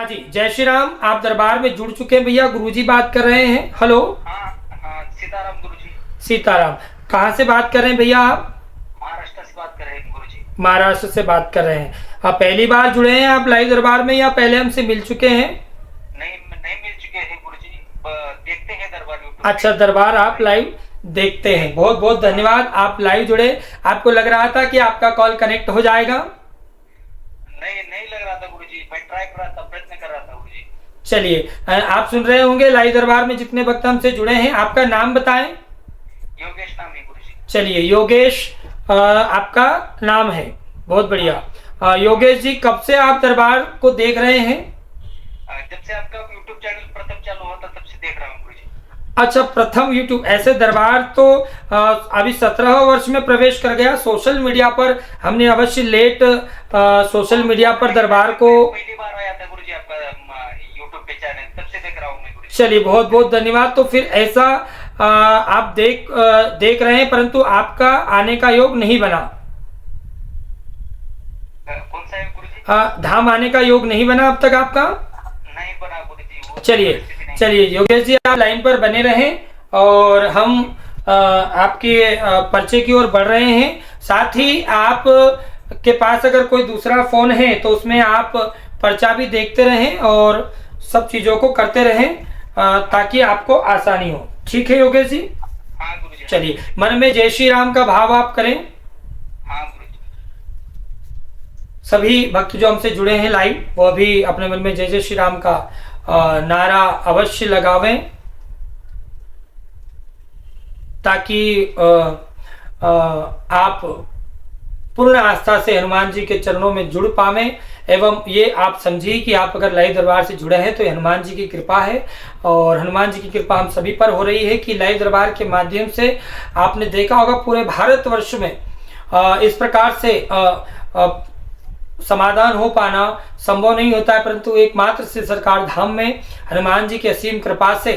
जी, जय श्री राम। आप दरबार में जुड़ चुके हैं भैया। गुरुजी बात कर रहे हैं। हेलो। हाँ हाँ, सीताराम गुरुजी। सीताराम। कहाँ से बात कर रहे हैं भैया आप? महाराष्ट्र से बात कर रहे हैं गुरुजी। महाराष्ट्र से बात कर रहे हैं। आप पहली बार जुड़े हैं आप लाइव दरबार में या पहले हमसे मिल चुके हैं? नहीं नहीं मिल चुके हैं गुरुजी। देखते हैं दरबार यूट्यूब अच्छा, दरबार आप लाइव देखते हैं। बहुत बहुत धन्यवाद, आप लाइव जुड़े। आपको लग रहा था कि आपका कॉल कनेक्ट हो जाएगा? नहीं नहीं लग रहा था गुरुजी, मैं ट्राई कर रहा था, प्रयत्न कर रहा था गुरुजी। चलिए, आप सुन रहे होंगे लाइव दरबार में जितने वक्त हमसे जुड़े हैं। आपका नाम बताएं। योगेश नाम है गुरुजी। चलिए योगेश, आपका नाम है। बहुत बढ़िया। योगेश जी, कब से आप दरबार को देख रहे हैं? जब से आपका यूट्यूब चैनल प्रथम चालू हुआ था तब से देख रहा हूँ गुरुजी। अच्छा, प्रथम यूट्यूब। ऐसे दरबार तो अभी 17 वर्ष में प्रवेश कर गया। सोशल मीडिया पर हमने अवश्य लेट सोशल मीडिया पर दरबार को पहली बार आया था गुरुजी आपका यूट्यूब पे चैनल, तब से देख रहा हूँ मैं गुरुजी। चलिए, बहुत बहुत धन्यवाद। तो फिर ऐसा आप देख रहे हैं, परंतु आपका आने का योग नहीं बना। कौन सा है गुरुजी? धाम आने का योग नहीं बना अब तक आपका? नहीं बना गुरुजी। चलिए चलिए योगेश जी, आप लाइन पर बने रहें और हम आपके पर्चे की ओर बढ़ रहे हैं। साथ ही आप के पास अगर कोई दूसरा फोन है तो उसमें आप पर्चा भी देखते रहें और सब चीजों को करते रहें ताकि आपको आसानी हो। ठीक है योगेश जी? हाँ गुरुजी। चलिए, मन में जय श्री राम का भाव आप करें। हाँ गुरुजी। सभी भक्त जो हमसे जुड़े हैं लाइव, वो भी अपने मन में जय जय श्री राम का नारा अवश्य लगावें ताकि आप पूर्ण आस्था से हनुमान जी के चरणों में जुड़ पावें। एवं ये आप समझिए कि आप अगर लाइव दरबार से जुड़े हैं तो ये हनुमान जी की कृपा है और हनुमान जी की कृपा हम सभी पर हो रही है कि लाइव दरबार के माध्यम से आपने देखा होगा पूरे भारतवर्ष में इस प्रकार से समाधान हो पाना संभव नहीं होता है, परंतु एकमात्र से सरकार धाम में हनुमान जी की असीम कृपा से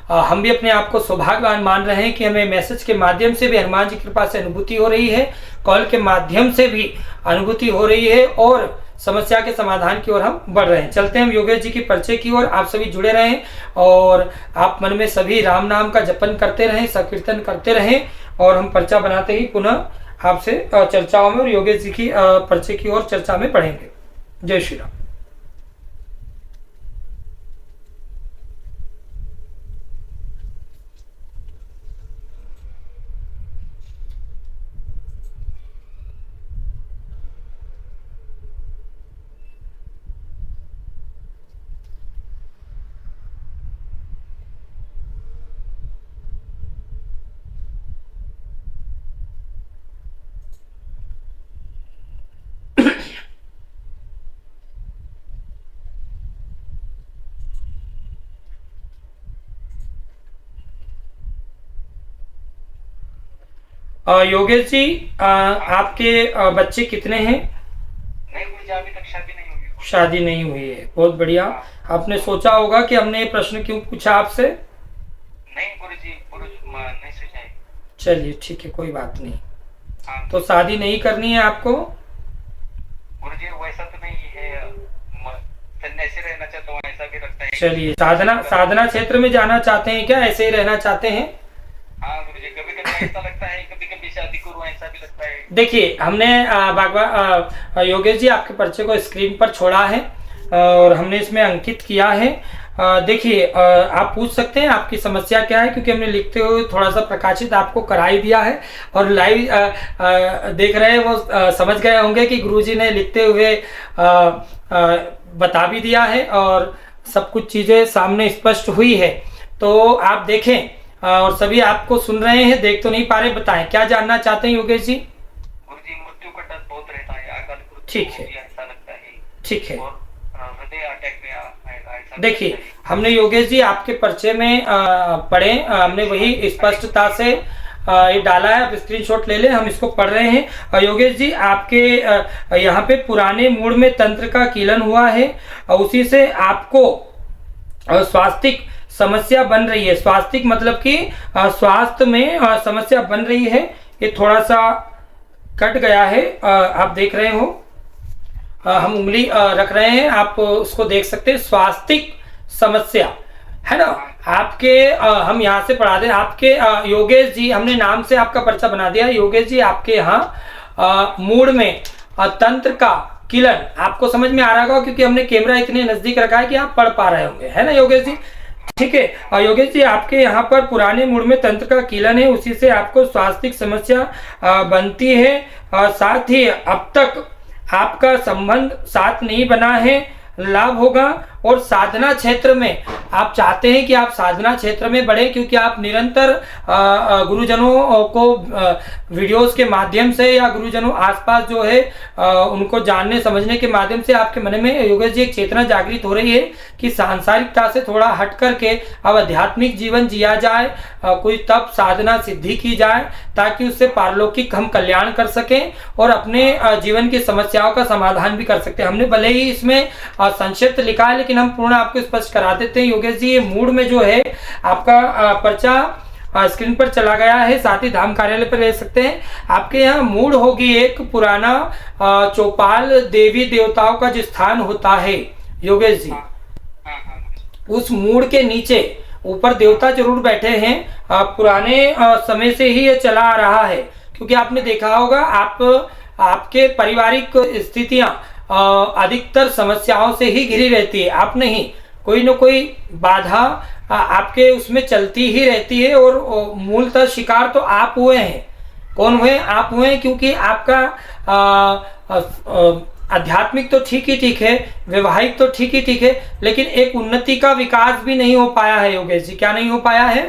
हम भी अपने आप को सौभाग्यवान मान रहे हैं कि हमें मैसेज के माध्यम से भी हनुमान जी की कृपा से अनुभूति हो रही है, कॉल के माध्यम से भी अनुभूति हो रही है और समस्या के समाधान की ओर हम बढ़ रहे हैं। चलते हैं हम योगेश जी की पर्चे की ओर। आप सभी जुड़े रहें और आप मन में सभी राम नाम का जपन करते रहें, संकीर्तन करते रहें और हम पर्चा बनाते ही पुनः आपसे चर्चाओं में और योगेश जी की पर्चे की ओर चर्चा में पढ़ेंगे। जय श्री राम। योगेश जी, आपके बच्चे कितने हैं? नहीं गुरुजी, अभी तक शादी नहीं हुई। शादी नहीं हुई है। बहुत बढ़िया। आपने सोचा होगा कि हमने ये प्रश्न क्यों पूछा आपसे? नहीं गुरुजी, नहीं सोचा है। चलिए ठीक है, कोई बात नहीं। हाँ तो शादी नहीं करनी है आपको? गुरुजी, वैसा तो नहीं है, सन्यासी रहना चाहता हूँ, ऐसा भी लगता है। चलिए, साधना क्षेत्र में जाना चाहते हैं क्या? ऐसे ही रहना चाहते हैं? हाँ गुरुजी, कभी कभी ऐसा लगता है, कभी कभी शादी करूँ ऐसा भी लगता है। देखिए, हमने योगेश जी आपके पर्चे को स्क्रीन पर छोड़ा है और हमने इसमें अंकित किया है। देखिए, आप पूछ सकते हैं आपकी समस्या क्या है, क्योंकि हमने लिखते हुए थोड़ा सा प्रकाशित आपको करा ही दिया है और लाइव देख रहे हैं वो समझ गए होंगे कि गुरुजी ने लिखते हुए बता भी दिया है और सब कुछ चीजें सामने स्पष्ट हुई है। तो आप देखें और सभी आपको सुन रहे हैं, देख तो नहीं पा रहे। बताएं क्या जानना चाहते हैं योगेश जी? गुरुजी, मृत्यु का डर बहुत रहता है, अकाल मृत्यु ठीक है। ऐसा लगता है। ठीक है। और हृदय अटैक में आएगा ऐसा। देखिए, हमने योगेश जी आपके पर्चे में पढ़े, हमने वही स्पष्टता से ये डाला है। आप स्क्रीनशॉट ले लें, हम इसको पढ़ रहे हैं। योगेश जी, आपके यहाँ पे पुराने मूड में तंत्र का कीलन हुआ है और उसी से आपको स्वास्थ्य समस्या बन रही है। स्वास्थ्य मतलब कि स्वास्थ्य में समस्या बन रही है। ये थोड़ा सा कट गया है, आप देख रहे हो। हम उंगली रख रहे हैं, आप उसको देख सकते हैं। स्वास्थ्य समस्या है ना आपके, हम यहाँ से पढ़ा दें आपके योगेश जी, हमने नाम से आपका पर्चा बना दिया। योगेश जी आपके यहाँ मूड में तंत्र का किलन आपको समझ में आ रहा होगा, क्योंकि हमने कैमरा इतने नजदीक रखा है कि आप पढ़ पा रहे होंगे, है ना योगेश जी? ठीक है योगेश जी, आपके यहाँ पर पुराने मूड में तंत्र का किलन है, उसी से आपको स्वास्थ्य समस्या बनती है। साथ ही अब तक आपका संबंध साथ नहीं बना है, लाभ होगा। और साधना क्षेत्र में आप चाहते हैं कि आप साधना क्षेत्र में बढ़े, क्योंकि आप निरंतर गुरुजनों को वीडियोस के माध्यम से या गुरुजनों आसपास जो है उनको जानने समझने के माध्यम से आपके मन में योगेश जी एक चेतना जागृत हो रही है कि सांसारिकता से थोड़ा हट करके अब आध्यात्मिक जीवन जिया जाए, कोई तप साधना सिद्धि की जाए, ताकि उससे पारलौकिक हम कल्याण कर सकें और अपने जीवन की समस्याओं का समाधान भी कर सकते हैं। हमने भले ही इसमें संक्षिप्त लिखा है, लेकिन हम पूर्ण आपको स्पष्ट करा देते हैं। योगेश जी, ये मूड में जो है आपका पर्चा स्क्रीन पर चला गया है, साथ ही धाम कार्यालय पर ले सकते हैं। आपके यहाँ मूड होगी एक पुराना चौपाल देवी देवताओं का जो स्थान होता है योगेश जी, उस मूड के नीचे ऊपर देवता जरूर बैठे हैं। पुराने समय से ही ये चला आ रहा है, क्योंकि आपने देखा होगा आपके पारिवारिक स्थितियां अधिकतर समस्याओं से ही घिरी रहती है। आप नहीं, कोई न कोई बाधा आपके उसमें चलती ही रहती है, और मूलतः शिकार तो आप हुए हैं। कौन हुए? आप हुए हैं, क्योंकि आपका आध्यात्मिक तो ठीक ही ठीक है, वैवाहिक तो ठीक ही ठीक है, लेकिन एक उन्नति का विकास भी नहीं हो पाया है योगेश जी। क्या नहीं हो पाया है?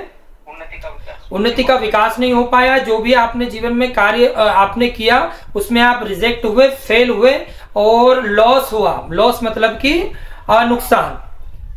उन्नति का विकास नहीं हो पाया। जो भी आपने जीवन में कार्य आपने किया उसमें आप रिजेक्ट हुए, फेल हुए और लॉस हुआ। लॉस मतलब कि नुकसान।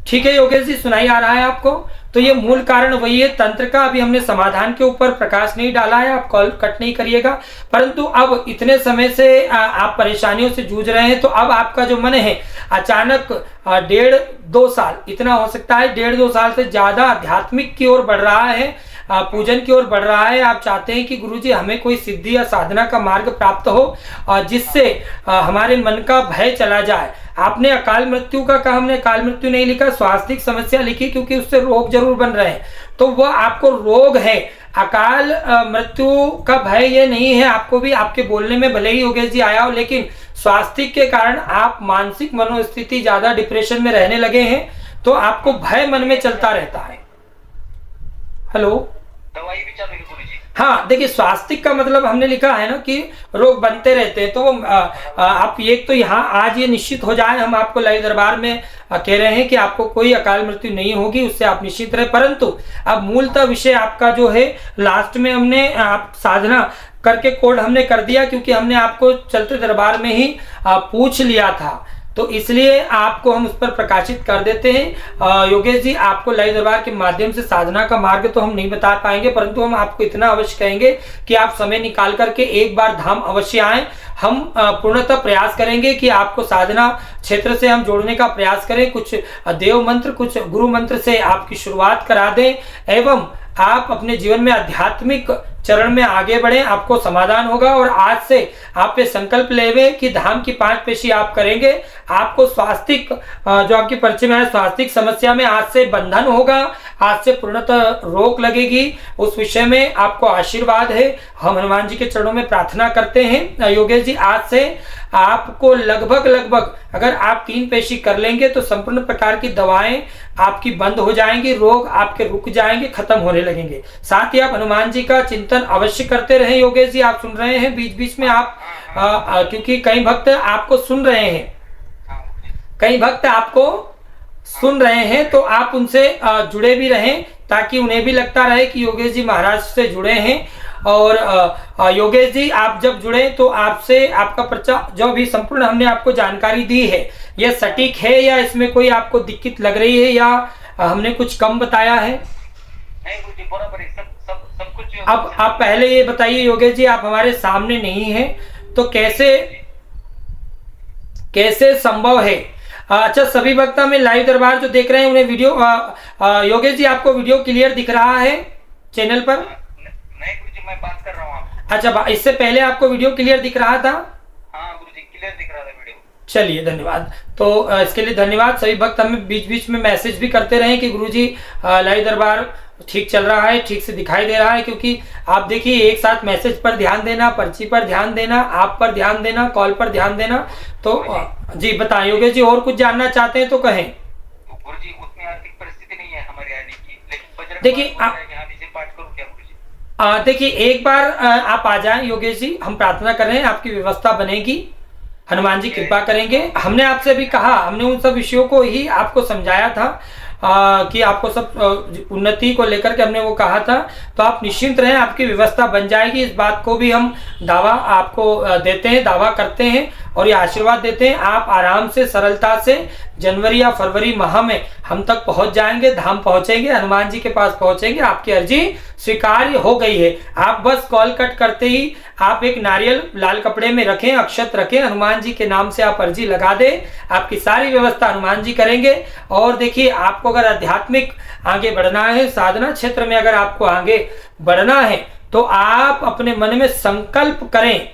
ठीक है योगेश जी, सुनाई आ रहा है आपको? तो ये मूल कारण वही है तंत्र का। अभी हमने समाधान के ऊपर प्रकाश नहीं डाला है, आप कॉल कट नहीं करिएगा। परंतु अब इतने समय से आप परेशानियों से जूझ रहे हैं, तो अब आपका जो मन है अचानक 1.5-2 साल, इतना हो सकता है 1.5-2 साल से ज्यादा आध्यात्मिक की ओर बढ़ रहा है, पूजन की ओर बढ़ रहा है। आप चाहते हैं कि गुरुजी हमें कोई सिद्धि या साधना का मार्ग प्राप्त हो जिससे हमारे मन का भय चला जाए। आपने अकाल मृत्यु का कहा, हमने अकाल मृत्यु नहीं लिखा, स्वास्थ्य समस्या लिखी, क्योंकि उससे रोग जरूर बन रहे हैं। तो वह आपको रोग है, अकाल मृत्यु का भय ये नहीं है। आपको भी आपके बोलने में भले ही योगेश जी आया हो, लेकिन स्वास्थ्य के कारण आप मानसिक मनोस्थिति ज्यादा डिप्रेशन में रहने लगे हैं, तो आपको भय मन में चलता रहता है। हेलो, दवाई भी चल रही है गुरुजी? हाँ देखिए, स्वास्थ्य का मतलब हमने लिखा है ना कि रोग बनते रहते हैं। तो आप ये तो यहाँ आज ये निश्चित हो जाए, हम आपको लाइव दरबार में कह रहे हैं कि आपको कोई अकाल मृत्यु नहीं होगी, उससे आप निश्चित रहे। परंतु अब मूलतः विषय आपका जो है, लास्ट में हमने आप साधना करके कोड हमने कर दिया, क्योंकि हमने आपको चलते दरबार में ही पूछ लिया था, तो इसलिए आपको हम उस पर प्रकाशित कर देते हैं। योगेश जी, आपको लाइव दरबार के माध्यम से साधना का मार्ग तो हम नहीं बता पाएंगे, परंतु हम आपको इतना अवश्य कहेंगे कि आप समय निकाल करके एक बार धाम अवश्य आएं। हम पूर्णतः प्रयास करेंगे कि आपको साधना क्षेत्र से हम जोड़ने का प्रयास करें। कुछ देव मंत्र, कुछ गुरु मंत्र से आपकी शुरुआत करा दें, एवं आप अपने जीवन में आध्यात्मिक चरण में आगे बढ़ें, आपको समाधान होगा। और आज से आप ये संकल्प लेवे कि धाम की 5 पेशी आप करेंगे, आपको स्वास्थ्य जो आपके परिचय में है, स्वास्थ्य समस्या में आज से बंधन होगा, आज से पूर्णतः रोक लगेगी। उस विषय में आपको आशीर्वाद है। हम हनुमान जी के चरणों में प्रार्थना करते हैं। योगेश जी, आज से आपको लगभग अगर आप 3 पेशी कर लेंगे तो संपूर्ण प्रकार की दवाएं आपकी बंद हो जाएंगी, रोग आपके रुक जाएंगे, खत्म होने लगेंगे। साथ ही आप हनुमान जी का चिंतन अवश्य करते रहें। योगेश जी, आप सुन रहे हैं बीच बीच में आप क्योंकि कई भक्त आपको सुन रहे हैं, कई भक्त आपको सुन रहे हैं, तो आप उनसे जुड़े भी रहें, ताकि उन्हें भी लगता रहे कि योगेश जी महाराज से जुड़े हैं। और योगेश जी, आप जब जुड़े तो आपसे आपका पर्चा जो भी संपूर्ण हमने आपको जानकारी दी है, यह सटीक है या इसमें कोई आपको दिक्कत लग रही है, या हमने कुछ कम बताया है? नहीं गुरुजी, बराबर है, सब कुछ। अब आप पहले ये बताइए योगेश जी, आप हमारे सामने नहीं हैं, तो कैसे संभव है? अच्छा, सभी भक्त हमें लाइव दरबार जो देख रहे हैं उन्हें वीडियो योगेश जी, आपको वीडियो क्लियर दिख रहा है चैनल पर? नहीं गुरुजी, मैं बात कर रहा हूँ आपको। अच्छा, इससे पहले आपको वीडियो क्लियर दिख रहा था? हाँ गुरुजी, क्लियर दिख रहा था वीडियो। चलिए धन्यवाद। तो इसके लिए धन्यवाद। सभी भक्त हमें बीच बीच में मैसेज भी करते रहे कि गुरुजी लाइव दरबार ठीक चल रहा है, ठीक से दिखाई दे रहा है, क्योंकि आप देखिए एक साथ मैसेज पर ध्यान देना, पर्ची पर ध्यान देना, आप पर ध्यान देना, कॉल पर ध्यान देना। तो जी बताएं योगेश जी, और कुछ जानना चाहते हैं तो कहें। गुरुजी उतनी आर्थिक परिस्थिति नहीं है हमारे आने की, लेकिन बजरंग देखिए बाण बोल रहे हैं, यहाँ नीचे पाठ करूं क्या गुरुजी? देखिए एक बार आप आ जाएं योगेश जी, हम प्रार्थना कर रहे हैं, आपकी व्यवस्था बनेगी, हनुमान जी कृपा करेंगे। हमने आपसे भी कहा, हमने उन सब विषयों को ही आपको समझाया था कि आपको सब उन्नति को लेकर के हमने वो कहा था। तो आप निश्चिंत रहें, आपकी व्यवस्था बन जाएगी। इस बात को भी हम दावा आपको देते हैं, दावा करते हैं और ये आशीर्वाद देते हैं। आप आराम से सरलता से जनवरी या फरवरी माह में हम तक पहुंच जाएंगे, धाम पहुंचेंगे, हनुमान जी के पास पहुंचेंगे। आपकी अर्जी स्वीकार्य हो गई है। आप बस कॉल कट करते ही आप एक नारियल लाल कपड़े में रखें, अक्षत रखें, हनुमान जी के नाम से आप अर्जी लगा दें, आपकी सारी व्यवस्था हनुमान जी करेंगे। और देखिए आपको अगर आध्यात्मिक आगे बढ़ना है, साधना क्षेत्र में अगर आपको आगे बढ़ना है, तो आप अपने मन में संकल्प करें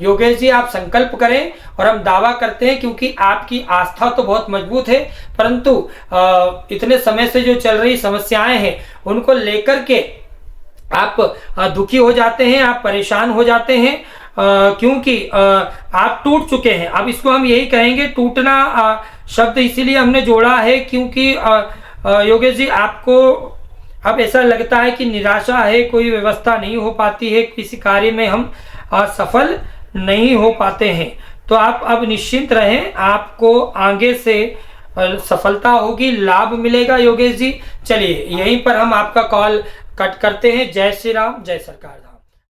योगेश जी, आप संकल्प करें। और हम दावा करते हैं, क्योंकि आपकी आस्था तो बहुत मजबूत है, परंतु इतने समय से जो चल रही समस्याएं हैं उनको लेकर के आप दुखी हो जाते हैं, आप परेशान हो जाते हैं, क्योंकि आप टूट चुके हैं। अब इसको हम यही कहेंगे, टूटना शब्द इसीलिए हमने जोड़ा है क्योंकि योगेश जी आपको अब ऐसा लगता है कि निराशा है, कोई व्यवस्था नहीं हो पाती है, किसी कार्य में हम सफल नहीं हो पाते हैं। तो आप अब निश्चिंत रहें, आपको आगे से सफलता होगी, लाभ मिलेगा योगेश जी। चलिए यहीं पर हम आपका कॉल कट करते हैं। जय श्री राम, जय सरकार।